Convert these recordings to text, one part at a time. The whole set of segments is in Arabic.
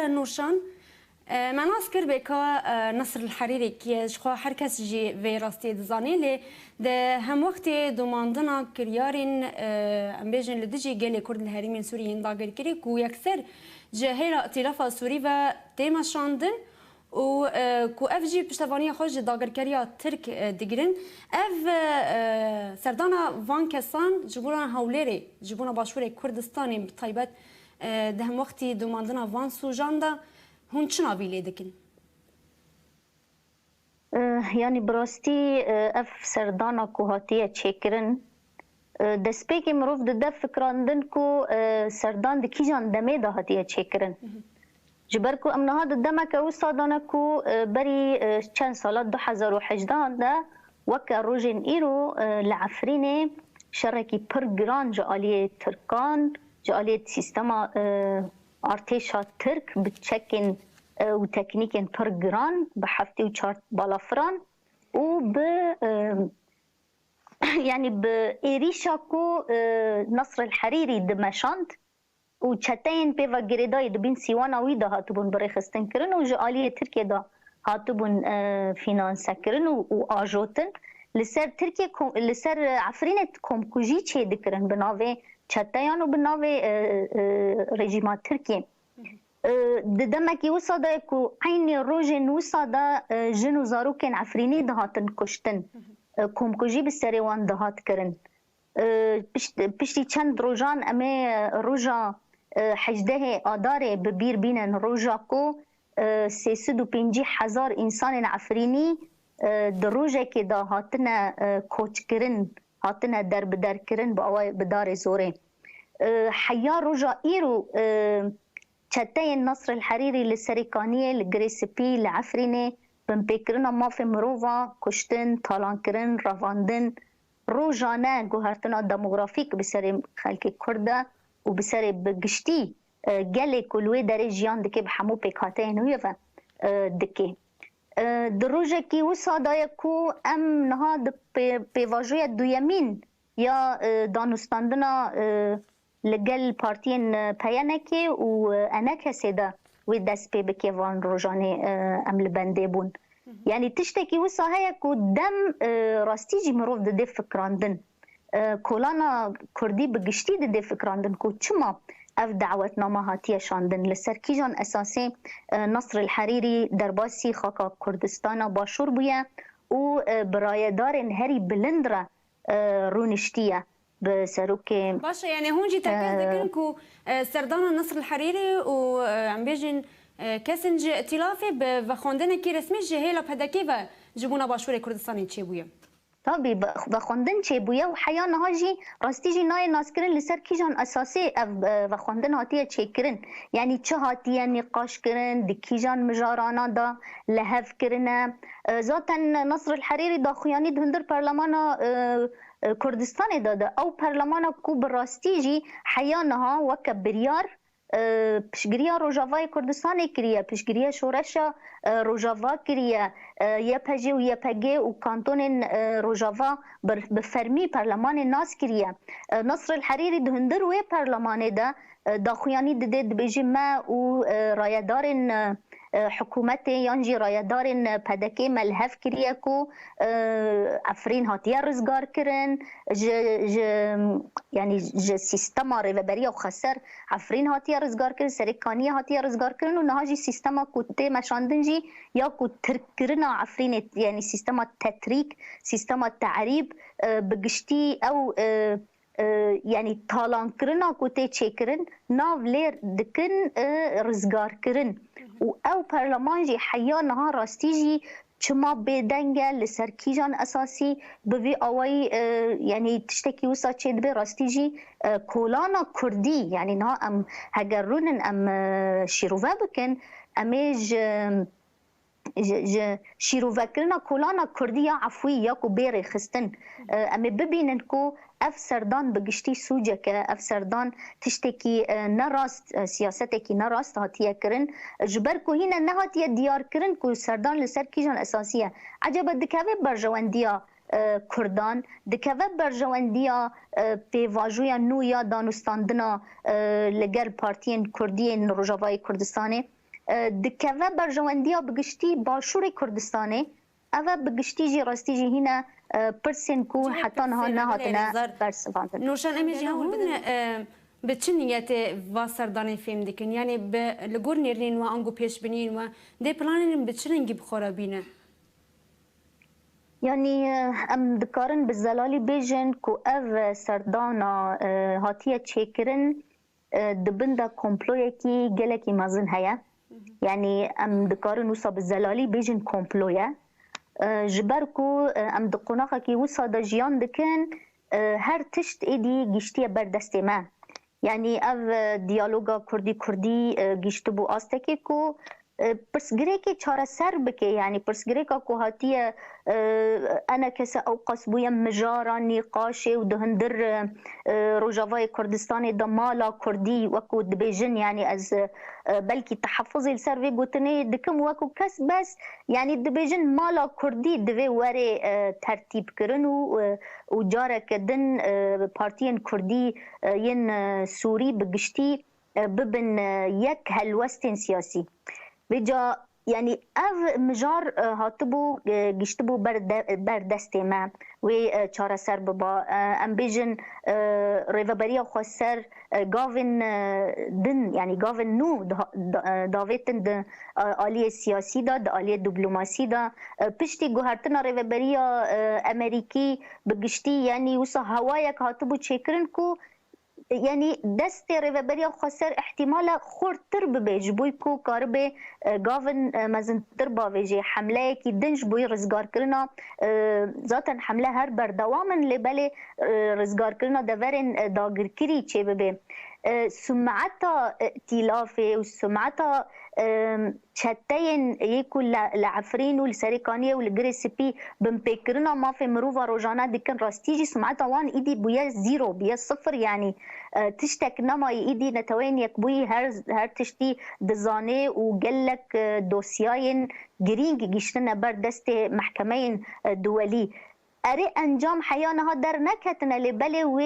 نوشان من اسکر بکا نصر الحریری که شخوا هر کس جی وی راستی دزانی لی ده هم وقت دوماندنا کریارین امبیجن لدیجی گلی کرد الهریمین سوری هنداگر کری کو یکسر جهیل ائتلاف سوری و دیما شاندن و کو اف جی پشتوانی خوش داگر کریا ترک دیگرن اف سردانا وان کسان جبونا هولری جبونا باشور کردستانی بطیبت ده هم وقت دوماندنا وان سوجاندا هون چنا ویلی دکن؟ یعنی براستی اف سردانا کو هاتیه چیکرن دسپیکی مروف ده فکراندن کو سردان دکی جان دمه ده هاتیه چیکرن جبر کو امنها ده دمک او سادانه کو بری چند سالات 2018 ده وکا روژن ایرو لعفرینه شرکی پر گران جالیه ترکان جالیه سیستما ارتشا ترک بتشكن وتكنيكن برجران بحفتي وشارت بالافران وب يعني بإيريشاكو نصر الحريري دمشانت وشتين بيفا جريداي دبين سيوانا ويدا هاتبون بريخستن كرن وجالية تركيا دا هاتبون فينانسا كرن وآجوتن لسر تركيا لسر عفرينة كومكوجي تشي دكرن بناوي چتایان و بناوی رژیمات ترکیه ددمکی وساده کو عین روژن وساده جنو زاروکن عفرینی دهاتن کشتن کومکوژی بسری وان دهات کرن پشتی چند روژان امی روژا 18 آدار ببیر بینن روژا کو 350,000 انسان عفرینی در روژه که دا هاتن کوچ کرن هاتنا در بدر کرن با اوای بدار زوره حیا روجا ایرو چتای نصر الحریری لسریکانیه لگریسپی لعفرینه بمپیکرنا مافی مروفا کشتن تالان کرن رواندن روجانه گوهرتنا دموگرافیک بسر خلق کرده و بسر بگشتی گلی کلوی در جیان دکه بحمو پیکاته نویه دکه در روزی که وسادای کو ام نهاد پیواژوی دویمین یا دانستاندنا لگل پارتین پیانکی و انکسی ده و دست پی بکی وان روزانه ام لبنده بون یعنی تشتکی وساهای کو دم راستی جی مروف ده فکراندن کولانا کردی بگشتی ده فکراندن کو چما اف دعوتنامه هاتیه شاندن لسر کیجان اساسی نصر الحریری در باسی خاکا کردستان باشور بویه و برایدار هری بلندره رونشتیه به سروک باشه یعنی هونجی تکز دکن کو سردان نصر الحریری و عم بیجن کسنج ائتلافی و خواندن کی رسمی جهیلا پدکی و جبونا باشور کردستانی چی بویه طبي بخوندن چه بويا وحيا نهاجي راستيجي ناي ناسكرن لسر كيجان اساسي بخوندن هاتيه چيكرن يعني چه هاتيه نقاش كرن دكيجان مجارانا دا لهف كرنا ذاتا نصر الحريري دا خياني دهندر برلمانا كردستان دا او برلمانا كو براستيجي حيا نها وكا بريار پشگیری روجاوای کردستان کریه پشگیری شورش روجاوا کریه یپجی و یپگی و کانتون روجاوا بفرمی پارلمان ناس کریه نصر الحریری دهندر و پارلمان ده داخویانی دده دبیجی ما و رایدار حکومت یانجی رایدار پدکی ملحف کریه کو افرین هاتیه رزگار کرن یعنی سیستما ریوبری و خسر افرین هاتیه رزگار کرن سرکانی هاتیه رزگار کرن و نهاجی سیستما کوته مشاندنجی یا کو ترک کرنا افرین یعنی سیستما تتریک سیستما تعریب بگشتی او يعني طالان كرنا كوتي تشيكرن ناف لير دكن رزقار كرن او برلمان جي حيا نهار راستيجي چما بدنگه لسر کیجان اساسی بوی اوای يعني تشتكي وسا چه دبي راستيجي کولانا كردي يعني نا ام هگرونن ام شیروه بکن امیج شیروه کرنا کولانا کردی یا عفوی یا کو بیره خستن امی ببینن کو اف سردان بگشتی سوجه که اف سردان تشتکی نراست سیاسته کی نراست هاتیه کرن جبر کو هینا نه هاتیه دیار کرن کو سردان لسر کیجان اساسیه عجب دکوه برجواندیا کردان دکوه برجواندیا پیواجویا نو یا دانستاندنا لگر پارتین کردی روجاوای کردستانه دكذا برجوانديا بقشتي باشوري كردستاني أذا بقشتي جي راستي جي هنا برسن كو حتى نهارنا هاتنا برسفانتن نوشان أميجي هون بتشنيات واسرداني فيلم دكن يعني لجور نيرين وانجو بيش بنين و دي بلانين بتشنينجي بخرابينه يعني ام دكارن بالزلالي بيجن كو اف سردانا هاتيه تشيكرن دبندا كومبلويكي جلكي مازن هيا يعني ام دكارن وصا بالزلالي بيجن كومبلويا جبركو ام دقناخا كي وصا دجيان دكن هر تشت ايدي جشتيه بردستي ما يعني اف ديالوگا كردي كردي جشتبو استكي كو پرسگریکی چاره سر بکه یعنی پرسگریکا کو هاتیه انا کس او قصبوی مجارا نقاشه و دهندر روجاوای کردستان دمالا کردی وکو دبیجن يعني از بلكي تحفظي السر في قوتني دكم وكو كس بس يعني دبيجن مالا كردي دبي وري ترتيب كرنو وجارة كدن بارتيين كردي ين سوري بقشتي ببن يك هالوستين سياسي بجا يعني اف مجار هاتبو گشتبو بردسته ما و چاره سر ببا ام بیجن ریوبریا خسر گاون دن يعني گاون نو داویتن د آلی سیاسی دا آلی دیپلماسی دا پشتی گوهرتنا ریوبریا امریکی بگشتی يعني وسا هوایک هاتبو چیکرن کو يعني دست ريفبريا خسر احتمال خورتر ببيج بويكو كاربي غافن مازن تربا بيجي حمله كي دنج بوي رزگار كرنا ذاتا حمله هر بردوامن لبالي رزگار كرنا دورن داگر كري چه ببي سمعتا ائتلافي وسمعتا شتين يكو لعفرين والسريكانية والجريسبي بمبكرنا ما في مروفا روجانا دكن راستيجي سمعتا وان ايدي بويا زيرو بويا صفر يعني تشتك نما ايدي نتوين يكبوي هر تشتي دزاني وقلك دوسياين جرينج جيشتنا بردست محكمين دولي اري انجام حيانا در نكتنا لبالي و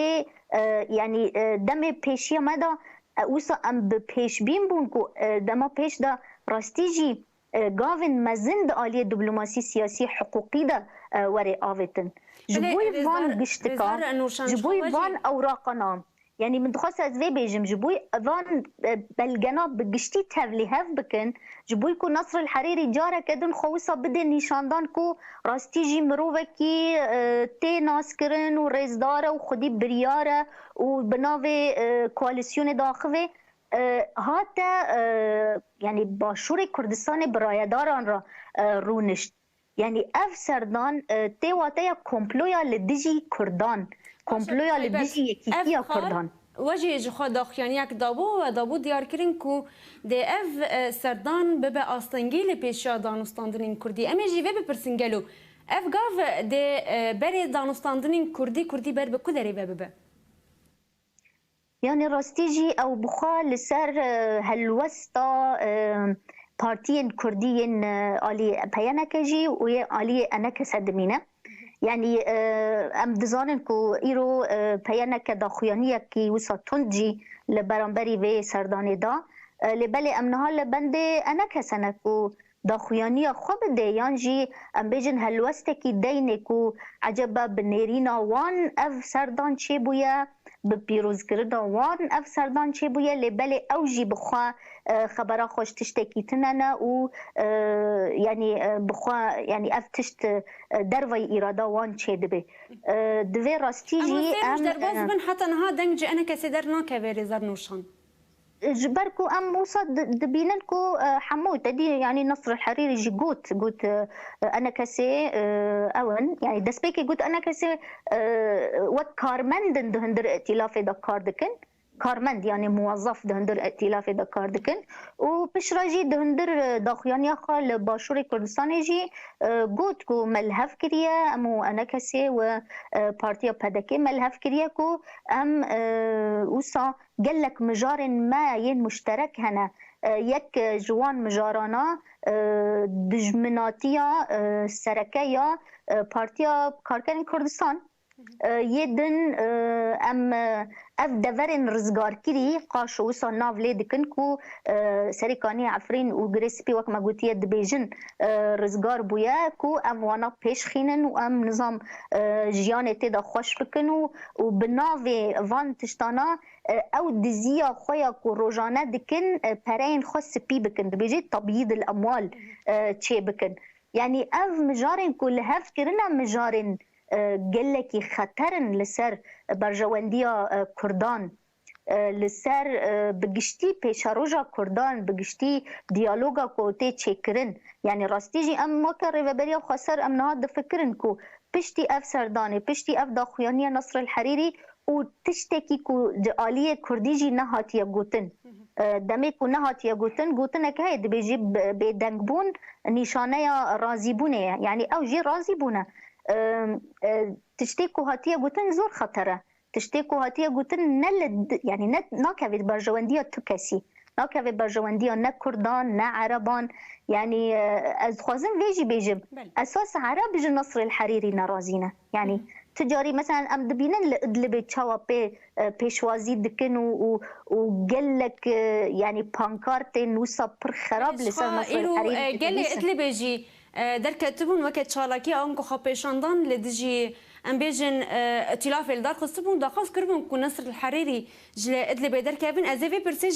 يعني دم بيشيا مدى وسا ام بيش بين بونكو دما بيش دا راستيجي غافن مزند آلية دبلوماسي سياسي حقوقي دا وري آفتن جبوي فان قشتكا جبوي فان اوراقنا يعني من دخوص از في بيجم جبوي فان بلغنا بقشتي تهفلي هف بكن جبوي كو نصر الحريري جارة كدن خوصة بدن نشاندان كو راستيجي مروفكي تي ناسكرن و ريزدارة و خدي بريارة و بناوي كواليسيون داخوي هاتا يعني باشور كردستان برايداران را رونشت يعني اف سردان تي واتايا كومبلويا لديجي كردان كومبلويا لديجي يكيكيا كردان وجه جخوا داخيانيك دابو ديار كرين كو دي اف سردان ببا آستنگی لپیشا دانستاندنین کردی اما جیوه بپرسنگلو اف گاو دي بری دانستاندنین کردی بر بکو داری ببا يعني راستيجي او بخا لسر هالوسطى بارتيين كرديين آلي بيانكجي ويا آلي أنك سدمينة يعني ام دزانن كو ايرو بيانك داخويانية كي وسا تندجي لبرانبري في سرداني دا لبالي امنها لبندي أنك سنكو داخويانية خوب دي يانجي ام بيجن هالوستكي دينكو عجبا بنيرينا وان اف سردان چه بويا بپیروز کرده وان اف سردان چه بویه لبله اوجی بخوا خبره خوش تشتکی تنانه و يعني بخوا يعني اف تشت دروي اراده وان چه دبه دوی راستیجی ام درباز بن حتى نها دنج انا كسيدر ناكا زرنوشان جبركو ام موسى دبيننكو حمود تدي يعني نصر الحريري جي قوت انا كسي اون يعني دسبيكي قوت انا كسي وات كارمند دهندر ائتلاف دكار دكن كارمند يعني موظف دهندر ائتلاف دكار دكن وبشراجي دهندر داخيانيا خال باشور كردستان جي قوت كو ملهف كريا امو انا كسي و بارتيا بدكي ملهف كريا كو ام وسا قالك مجار ما ين مشترك هنا يك جوان مجارانا دجمناتيا سركيا بارتيا كاركن كردستان يدن ام اف دفرن رزگار کری قاش وصل ناف لیدکن کو سریکانی عفرین و گریسپی وک ما گوتیه دبیجن رزگار بویا کو ام وانا پیش خینن و ام نظام جیان تیدا خوش بکن و بناوی وان تشتانا او دزیا خویا کو روزانه دکن پرین خاص پی بکن دبیجی تبیید الاموال چه بکن يعني اف مجارن كل هف كرنا مجارن قلكي خطرن لسر برجوانديا كردان لسر بگشتي پیشاروجا كردان بگشتي ديالوغا كوتي تشكرن يعني راستيجي ام موكا ريفابريا خسر ام نهاد فكرن كو بشتي اف سرداني بشتي اف داخويانيا نصر الحريري و تشتكي كو آلية كرديجي نهاتيا قوتن دمي كو نهاتيا قوتن كهيد بيجيب بدنگبون نشانه رازي بونه يعني او جي رازي بونه تشتكو هاتيا قوتن زور خطره تشتكو هاتيا قوتن نلد يعني ناكافيت برجوانديا تكسي ناكافيت برجوانديا نا كردان نا عربان يعني از خوازم فيجي بيجب اساس عرب جي نصر الحريري نرازينا يعني تجاري مثلا ام دبينن لادلب تشاوا بيشوازي دكن وقال لك يعني بانكارت نوصا بر خراب لسان نصر الحريري قال لي ادلب جي درك تبون وقت شالكي انكو خابيشاندان لدجي ام بيجن ائتلاف الدار خصبون داخل كربون كو نصر الحريري جل ادلب درك ابن ازيفي برسيجي